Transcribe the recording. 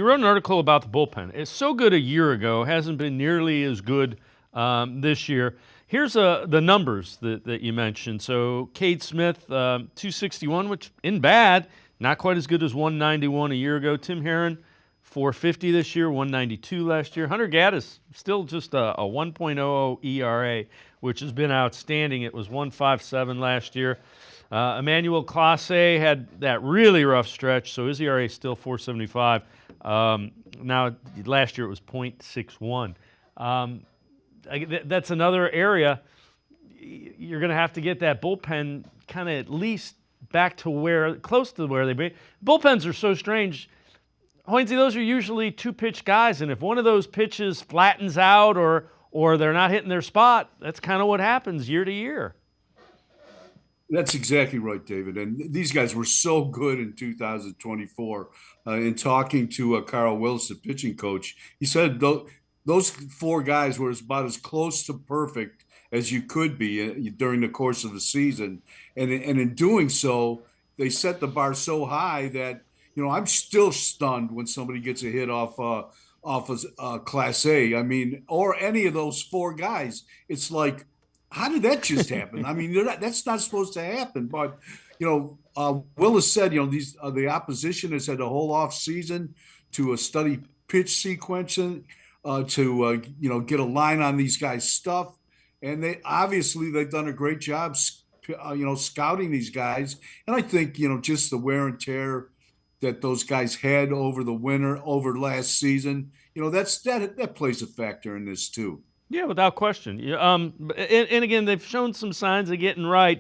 You wrote an article about the bullpen. It's so good a year ago, hasn't been nearly as good this year. Here's the numbers that you mentioned. So Cade Smith, 261, which isn't bad, not quite as good as 191 a year ago. Tim Herron, 450 this year, 192 last year. Hunter Gaddis, still just a 1.00 ERA, which has been outstanding. It was 157 last year. Emmanuel Clase had that really rough stretch, so his ERA is still 4.75. Now, last year it was 0.61. That's another area you're going to have to get that bullpen kind of at least back to close to where they've been. Bullpens are so strange. Hoynesy, those are usually two-pitch guys, and if one of those pitches flattens out or they're not hitting their spot, that's kind of what happens year to year. That's exactly right, David. And these guys were so good in 2024. In talking to Carl Willis, the pitching coach, he said those four guys were about as close to perfect as you could be during the course of the season. And in doing so, they set the bar so high that, I'm still stunned when somebody gets a hit off Class A. I mean, or any of those four guys. It's like, how did that just happen? I mean, that's not supposed to happen. But Willis said, the opposition has had a whole off season to study pitch sequencing, to get a line on these guys' stuff, and they've done a great job, scouting these guys. And I think just the wear and tear that those guys had over last season, that plays a factor in this too. Yeah, without question. And again, they've shown some signs of getting right.